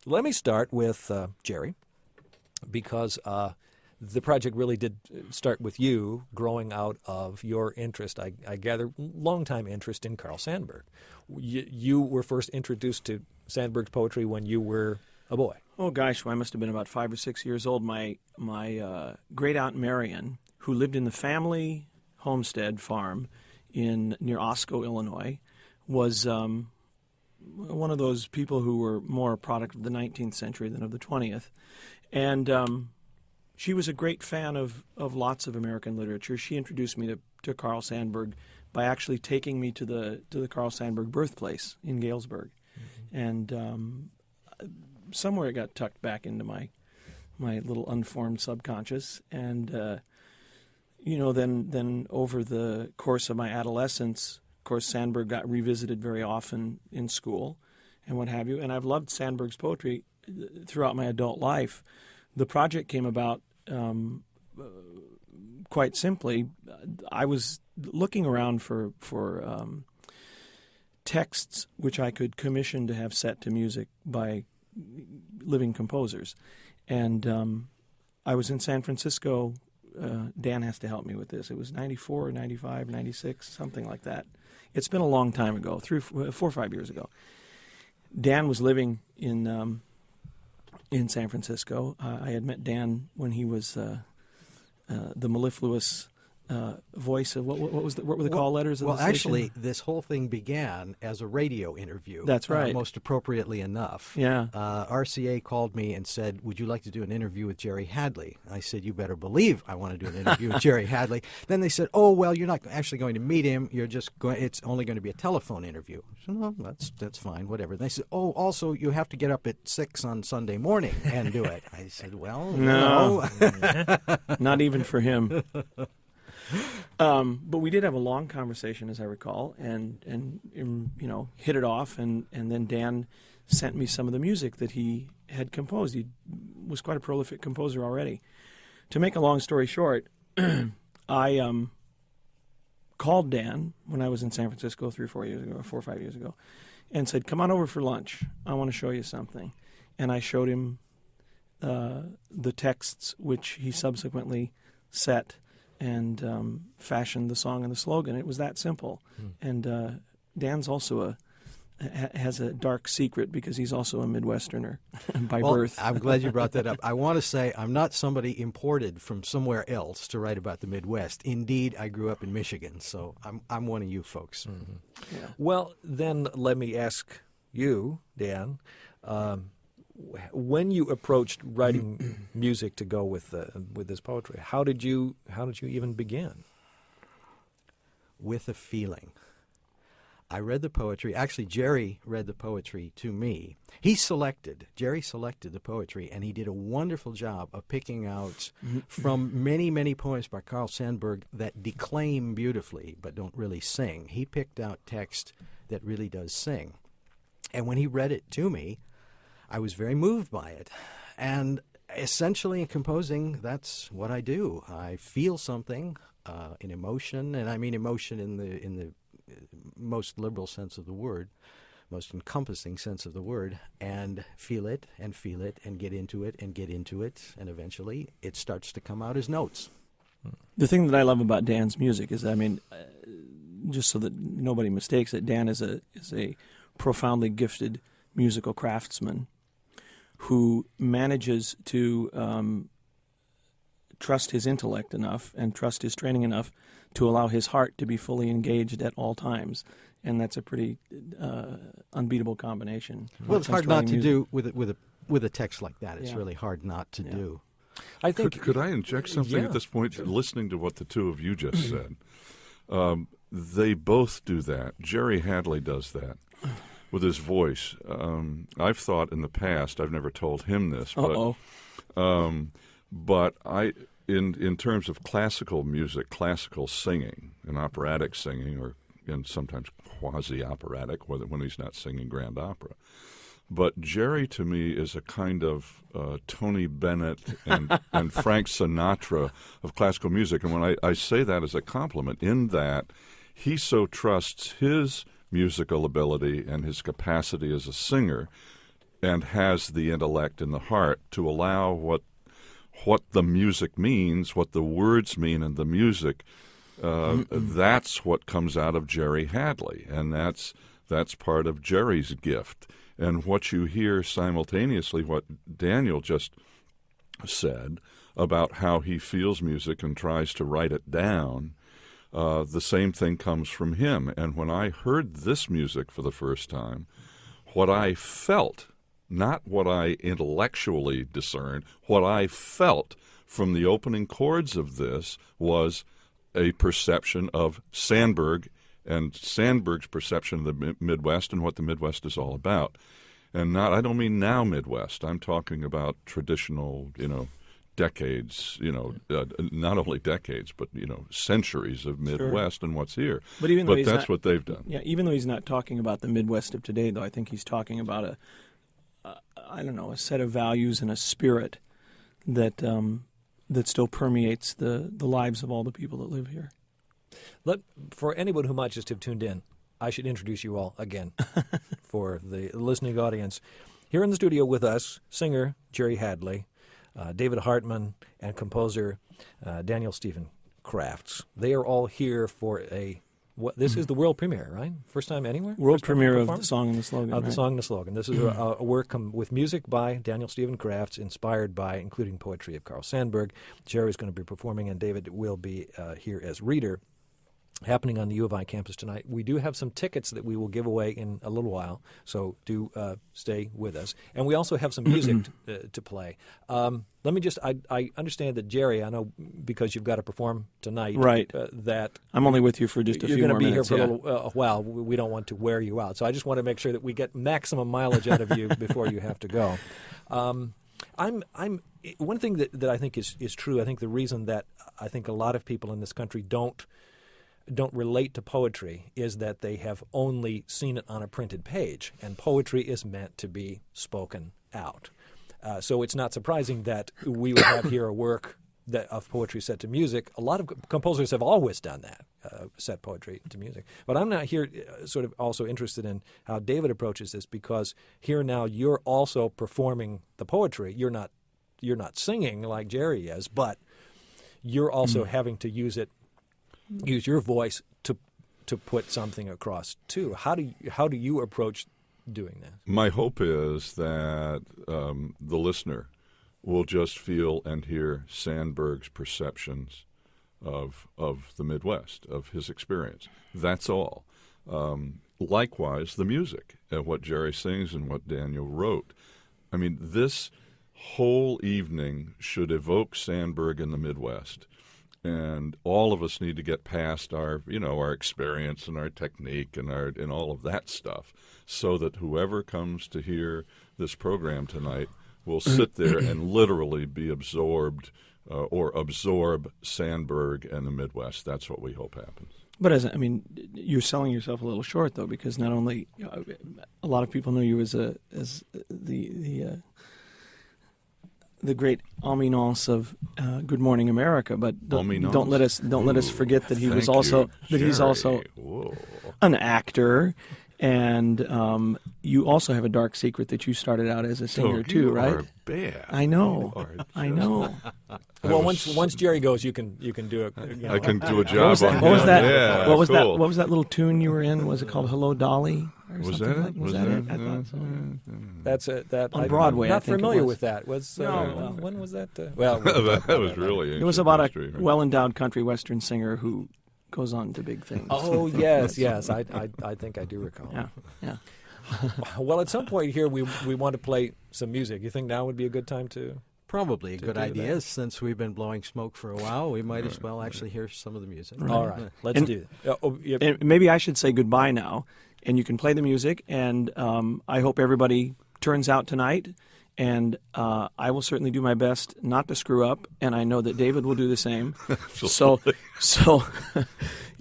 Let me start with Jerry, because the project really did start with you growing out of your interest, I gather, longtime interest in Carl Sandburg. You were first introduced to Sandburg's poetry when you were a boy. Oh, gosh, well, I must have been about 5 or 6 years old. My great-aunt Marion, who lived in the family homestead farm near Osco, Illinois, was one of those people who were more a product of the 19th century than of the 20th. And she was a great fan of lots of American literature. She introduced me to Carl Sandburg by actually taking me to the Carl Sandburg birthplace in Galesburg. Mm-hmm. And somewhere it got tucked back into my little unformed subconscious. And, then over the course of my adolescence, of course, Sandburg got revisited very often in school and what have you. And I've loved Sandburg's poetry throughout my adult life. The project came about quite simply. I was looking around for texts which I could commission to have set to music by living composers. And I was in San Francisco. Dan has to help me with this. It was 94, 95, 96, something like that. It's been a long time ago, 4 or 5 years ago. Dan was living in San Francisco. I had met Dan when he was the mellifluous voice of what were the call letters of the station? Actually, this whole thing began as a radio interview. That's right. Most appropriately enough. Yeah. RCA called me and said, "Would you like to do an interview with Jerry Hadley?" I said, "You better believe I want to do an interview with Jerry Hadley." Then they said, "Oh, well, you're not actually going to meet him. You're just going. It's only going to be a telephone interview." I said, "Well, that's fine, whatever." They said, "Oh, also you have to get up at 6 on Sunday morning and do it." I said, "Well, no. Not even for him." But we did have a long conversation, as I recall, and hit it off, and then Dan sent me some of the music that he had composed. He was quite a prolific composer already. To make a long story short, I called Dan when I was in San Francisco 4 or 5 years ago, and said, "Come on over for lunch. I want to show you something." And I showed him the texts which he subsequently set and fashioned the song and the slogan. It was that simple. And Dan's also has a dark secret because he's also a Midwesterner by birth. I'm glad you brought that up. I want to say I'm not somebody imported from somewhere else to write about the Midwest. Indeed, I grew up in Michigan, so I'm one of you folks. Mm-hmm. Yeah. Well, then let me ask you, Dan, when you approached writing music to go with this poetry, how did you even begin? With a feeling. I read the poetry. Actually, Jerry read the poetry to me. Jerry selected the poetry, and he did a wonderful job of picking out from many, many poems by Carl Sandburg that declaim beautifully but don't really sing. He picked out text that really does sing. And when he read it to me, I was very moved by it. And essentially in composing, that's what I do. I feel something, an emotion, and I mean emotion in the most liberal sense of the word, most encompassing sense of the word, and feel it and get into it, and eventually it starts to come out as notes. The thing that I love about Dan's music is, just so that nobody mistakes it, Dan is a profoundly gifted musical craftsman who manages to trust his intellect enough and trust his training enough to allow his heart to be fully engaged at all times. And that's a pretty unbeatable combination. Well, it's hard not to do with a text like that. It's really hard not to do. I think. Could I inject something at this point? Sure. Listening to what the two of you just said, they both do that. Jerry Hadley does that with his voice. I've thought in the past, I've never told him this, but in terms of classical music, classical singing, and operatic singing, and sometimes quasi-operatic, when he's not singing grand opera. But Jerry, to me, is a kind of Tony Bennett and Frank Sinatra of classical music. And when I say that as a compliment, in that he so trusts his musical ability and his capacity as a singer and has the intellect and the heart to allow what the music means, what the words mean in the music. That's what comes out of Jerry Hadley, and that's part of Jerry's gift. And what you hear simultaneously, what Daniel just said about how he feels music and tries to write it down, the same thing comes from him. And when I heard this music for the first time, what I felt, not what I intellectually discerned, what I felt from the opening chords of this was a perception of Sandberg and Sandberg's perception of the Midwest and what the Midwest is all about. And I don't mean now Midwest. I'm talking about traditional, decades, not only decades, but, centuries of Midwest and what's here. But even though that's what they've done. Yeah, even though he's not talking about the Midwest of today, though, I think he's talking about a set of values and a spirit that still permeates the lives of all the people that live here. For anyone who might just have tuned in, I should introduce you all again for the listening audience. Here in the studio with us, singer Jerry Hadley, David Hartman, and composer Daniel Stephen Crafts. They are all here for this is the world premiere, right? First time anywhere? World premiere of the song and the slogan. Of the song and the slogan. This is a work with music by Daniel Stephen Crafts, inspired by, including poetry of Carl Sandburg. Jerry's going to be performing, and David will be here as reader. Happening on the U of I campus tonight. We do have some tickets that we will give away in a little while, so do stay with us. And we also have some music to play. Let me just, I understand that, Jerry, I know because you've got to perform tonight, right? That I'm only with you for just a few more minutes. You're going to be here for a little while. We don't want to wear you out. So I just want to make sure that we get maximum mileage out of you before you have to go. One thing that I think is true, I think the reason that I think a lot of people in this country don't relate to poetry is that they have only seen it on a printed page, and poetry is meant to be spoken out. So it's not surprising that we would have here a work of poetry set to music. A lot of composers have always done that, set poetry to music. But I'm not here sort of also interested in how David approaches this, because here now you're also performing the poetry. You're not singing like Jerry is, but you're also having to use your voice to put something across too. How do you approach doing that? My hope is that the listener will just feel and hear Sandberg's perceptions of the Midwest, of his experience. That's all. Likewise, the music, what Jerry sings and what Daniel wrote. I mean, this whole evening should evoke Sandberg in the Midwest. And all of us need to get past our experience and our technique and all of that stuff, so that whoever comes to hear this program tonight will sit there and literally be absorbed or absorb Sandberg and the Midwest. That's what we hope happens. But you're selling yourself a little short, though, because not only a lot of people know you as the great ambiance of Good Morning America, but don't let us forget that he's also an actor, and you also have a dark secret that you started out as a singer too, right? Bad. I know. Well, once Jerry goes, you can do it. I can do a job. What was that? Yeah, what was cool. that? What was that little tune you were in? Was it called Hello, Dolly? Was that it? Was that it? I thought so. That's it. On Broadway. I'm not I think familiar it was. with that. No. When was that? That was really. It was about history, right? a well-endowed country western singer who goes on to big things. Oh yes. I think I do recall. Yeah. Well, at some point here, we want to play some music. You think now would be a good time to? Probably a good do idea. that. Since we've been blowing smoke for a while, we might as well actually hear some of the music. All right, let's do it. And maybe I should say goodbye now, and you can play the music, and I hope everybody turns out tonight, and I will certainly do my best not to screw up, and I know that David will do the same. So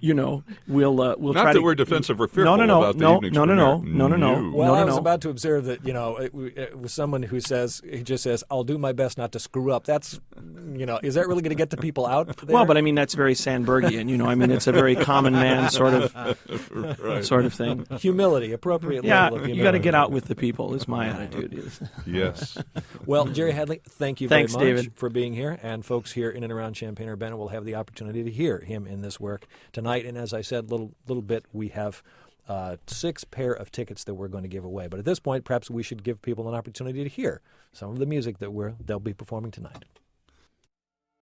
we'll Not try that to. we're defensive or fearful No, about the evening's premiere. No. Well, I was no. about to observe that, it was someone who just says, I'll do my best not to screw up. That's, is that really going to get the people out there? Well, but I mean, that's very Sandbergian, it's a very common man sort of thing. Humility, appropriate Yeah, level of humility. you got to get out with the people is my attitude. Yes. Well, Jerry Hadley, thank you very Thanks, much David. for being here. And folks here in and around Champaign-Urbana will have the opportunity to hear him in this work tonight. And as I said, little bit, we have 6 pair of tickets that we're going to give away. But at this point, perhaps we should give people an opportunity to hear some of the music that they'll be performing tonight.